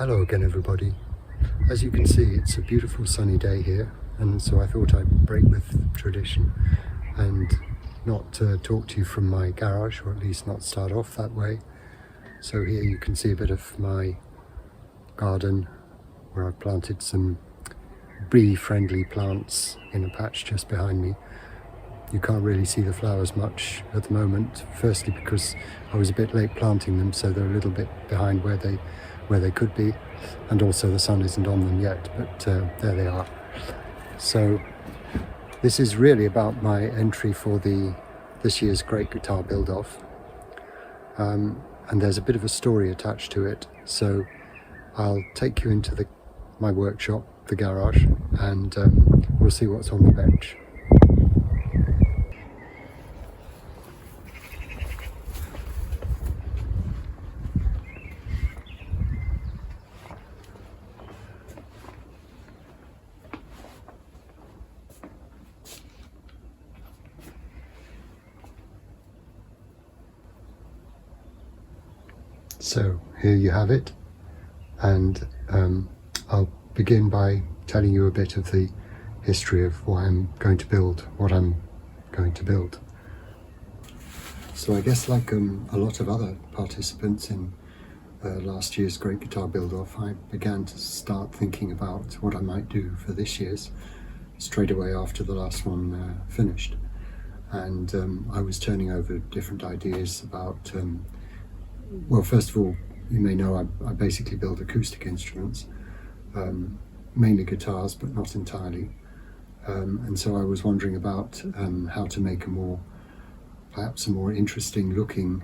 Hello again everybody. As you can see, it's a beautiful sunny day here, and so I thought I'd break with tradition and not talk to you from my garage, or at least not start off that way. So here you can see a bit of my garden where I've planted some bee-friendly plants in a patch just behind me. You can't really see the flowers much at the moment, firstly because I was a bit late planting them, so they're a little bit behind where they could be, and also the sun isn't on them yet, but there they are. So this is really about my entry for this year's Great Guitar Build-Off, and there's a bit of a story attached to it, so I'll take you into my workshop, the garage, and we'll see what's on the bench. So here you have it, and I'll begin by telling you a bit of the history of what I'm going to build. So I guess like a lot of other participants in last year's Great Guitar Build-Off, I began to start thinking about what I might do for this year's straight away after the last one finished. And I was turning over different ideas about well, first of all, you may know I basically build acoustic instruments, mainly guitars, but not entirely. And so I was wondering about how to make perhaps a more interesting looking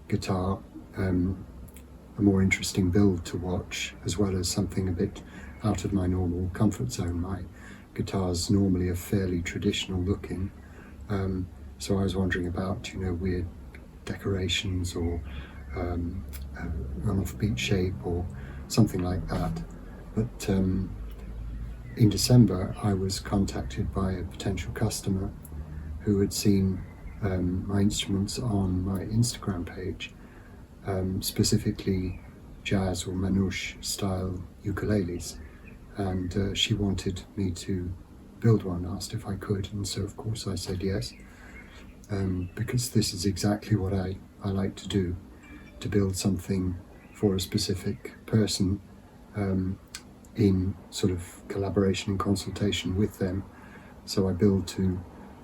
guitar, a more interesting build to watch, as well as something a bit out of my normal comfort zone. My guitars normally are fairly traditional looking, so I was wondering about, weird decorations or an offbeat shape or something like that. But in December I was contacted by a potential customer who had seen my instruments on my Instagram page, specifically jazz or manouche style ukuleles, and she wanted me to build one, asked if I could, and so of course I said yes, because this is exactly what I like to do, to build something for a specific person in sort of collaboration and consultation with them. So I build to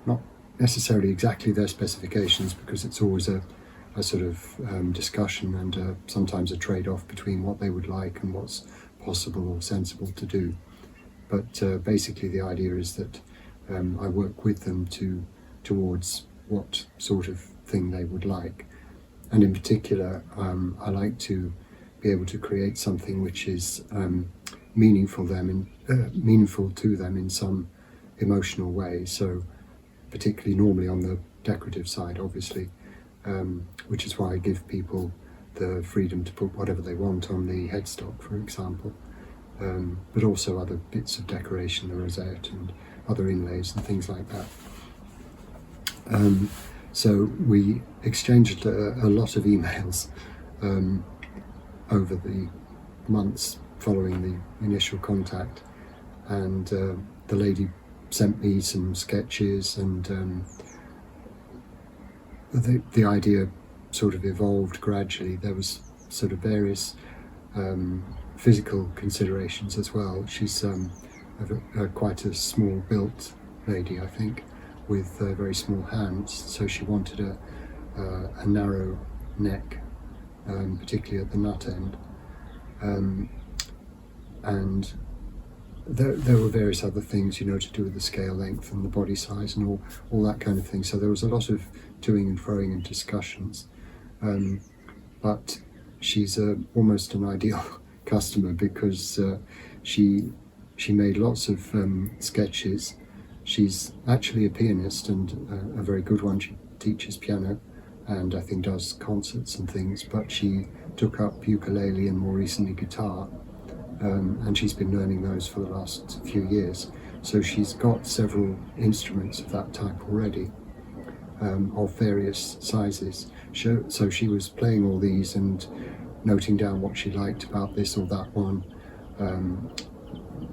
not necessarily exactly their specifications, because it's always a sort of discussion and sometimes a trade-off between what they would like and what's possible or sensible to do. But basically the idea is that I work with them towards what sort of thing they would like. And in particular, I like to be able to create something which is meaningful to them in some emotional way. So particularly normally on the decorative side, obviously, which is why I give people the freedom to put whatever they want on the headstock, for example, but also other bits of decoration, the rosette and other inlays and things like that. So we exchanged a lot of emails over the months following the initial contact, and the lady sent me some sketches, and the idea sort of evolved gradually. There was sort of various physical considerations as well. She's quite a small built lady, I think, with very small hands, so she wanted a narrow neck, particularly at the nut end, and there were various other things, to do with the scale length and the body size and all that kind of thing. So there was a lot of toing and froing and discussions, but she's almost an ideal customer, because she made lots of sketches. She's actually a pianist, and a very good one. She teaches piano and I think does concerts and things, but she took up ukulele and more recently guitar, and she's been learning those for the last few years. So she's got several instruments of that type already, of various sizes. So she was playing all these, and noting down what she liked about this or that one,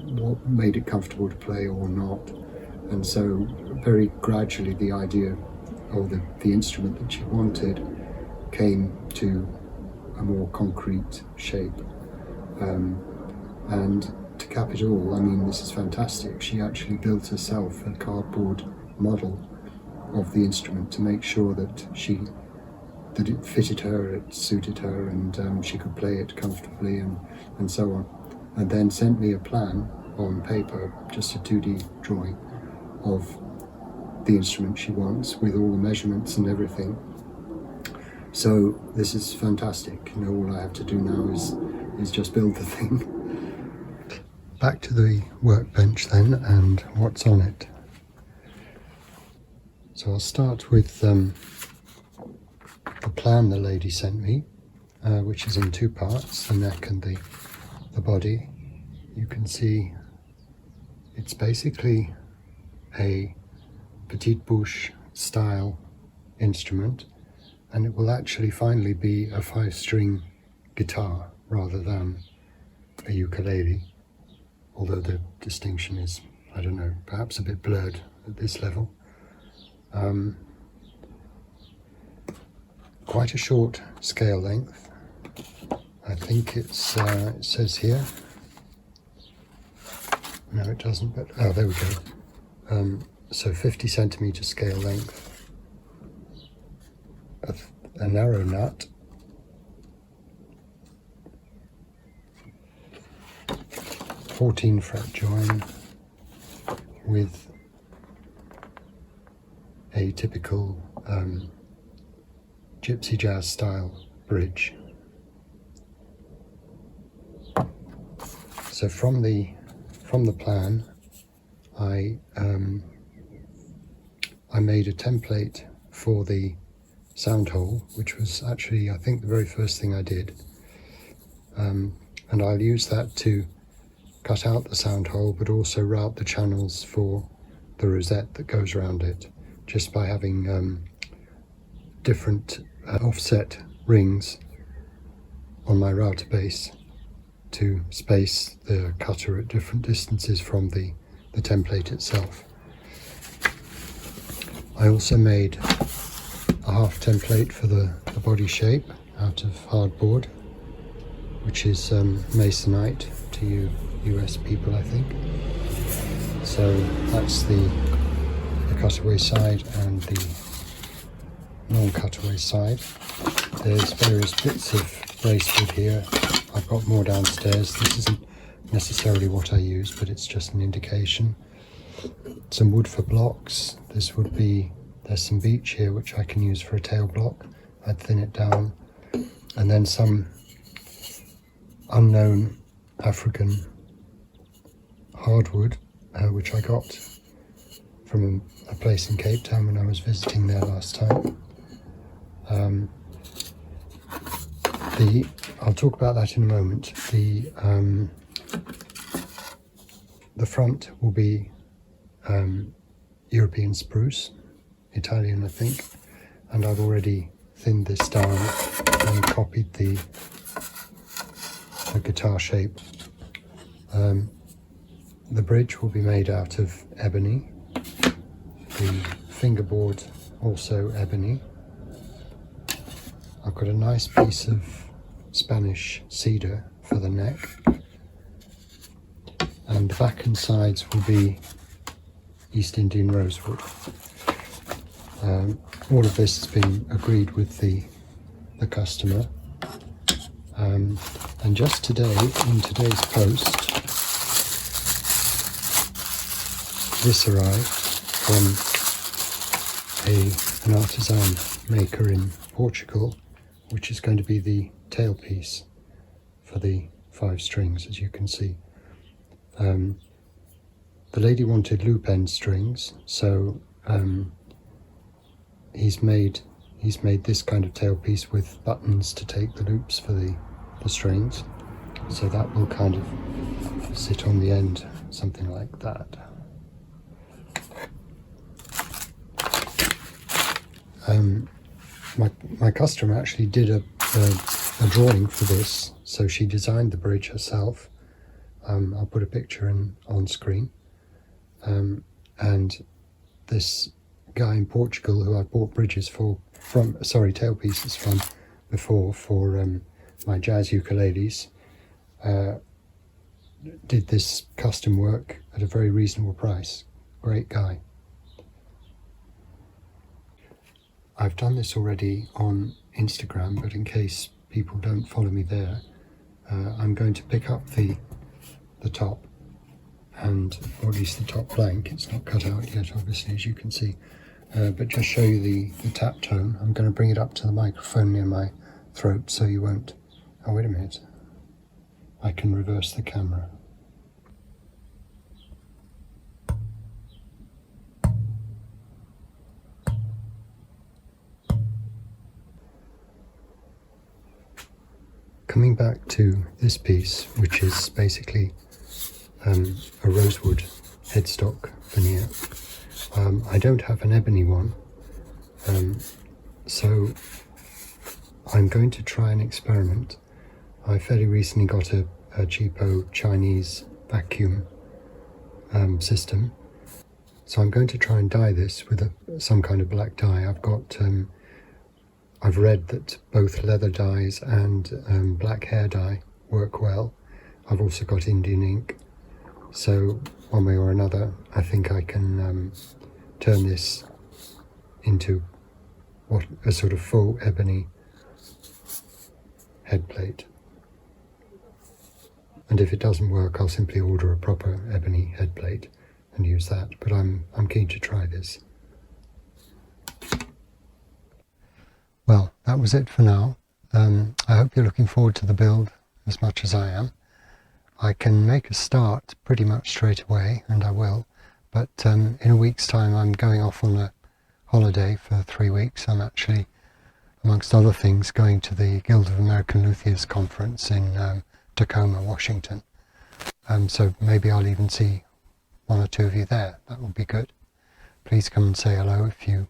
what made it comfortable to play or not. And so very gradually the idea, or the instrument that she wanted, came to a more concrete shape. And to cap it all, I mean, this is fantastic. She actually built herself a cardboard model of the instrument to make sure that it fitted her, it suited her, and she could play it comfortably and so on. And then sent me a plan on paper, just a 2D drawing of the instrument she wants, with all the measurements and everything. So this is fantastic. You know, all I have to do now is just build the thing. Back to the workbench then, and what's on it. So I'll start with the plan the lady sent me, which is in two parts, the neck and the body. You can see it's basically a petite bouche style instrument, and it will actually finally be a 5-string guitar rather than a ukulele, although the distinction is, I don't know, perhaps a bit blurred at this level. Quite a short scale length. I think it says here. No, it doesn't, but oh, there we go. So 50 centimeter scale length, a narrow nut, 14 fret join with a typical gypsy jazz style bridge. So from the plan, I made a template for the sound hole, which was actually, I think, the very first thing I did, and I'll use that to cut out the sound hole, but also route the channels for the rosette that goes around it, just by having different offset rings on my router base to space the cutter at different distances from the template itself. I also made a half template for the body shape out of hardboard, which is masonite to you US people, I think. So that's the cutaway side and the non-cutaway side. There's various bits of bracewood here. I've got more downstairs. This isn't necessarily what I use, but it's just an indication. Some wood for blocks. This would be, there's some beech here which I can use for a tail block. I'd thin it down. And then some unknown African hardwood, which I got from a place in Cape Town when I was visiting there last time. I'll talk about that in a moment. The front will be European spruce, Italian I think, and I've already thinned this down and copied the guitar shape. The bridge will be made out of ebony, the fingerboard also ebony. I've got a nice piece of Spanish cedar for the neck, and the back and sides will be East Indian rosewood. All of this has been agreed with the customer, and just today, in today's post, this arrived from an artisan maker in Portugal, which is going to be the tailpiece for the 5 strings, as you can see. The lady wanted loop end strings, so he's made this kind of tailpiece with buttons to take the loops for the strings, so that will kind of sit on the end, something like that. My customer actually did a a drawing for this, so she designed the bridge herself. I'll put a picture on screen. And this guy in Portugal who I bought bridges tailpieces from before for my jazz ukuleles, did this custom work at a very reasonable price. Great guy. I've done this already on Instagram, but in case people don't follow me there, I'm going to pick up the top, or at least the top blank. It's not cut out yet, obviously, as you can see, but just show you the tap tone. I'm going to bring it up to the microphone near my throat so you won't... Oh, wait a minute. I can reverse the camera. Coming back to this piece, which is basically a rosewood headstock veneer. I don't have an ebony one, so I'm going to try an experiment. I fairly recently got a GGBO Chinese vacuum system, so I'm going to try and dye this with some kind of black dye. I've read that both leather dyes and black hair dye work well. I've also got Indian ink, so one way or another I think I can turn this into a sort of full ebony head plate. And if it doesn't work, I'll simply order a proper ebony head plate and use that, but I'm keen to try this. Well, that was it for now. I hope you're looking forward to the build as much as I am. I can make a start pretty much straight away, and I will, but in a week's time I'm going off on a holiday for 3 weeks. I'm actually, amongst other things, going to the Guild of American Luthiers conference in Tacoma, Washington. So maybe I'll even see one or two of you there. That would be good. Please come and say hello if you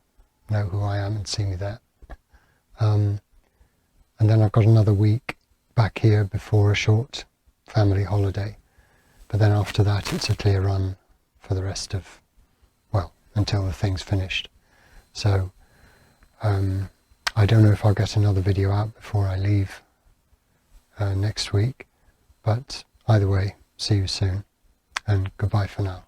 know who I am and see me there. And then I've got another week back here before a short family holiday, but then after that it's a clear run for the rest of, well, until the thing's finished. So I don't know if I'll get another video out before I leave next week, but either way, see you soon, and goodbye for now.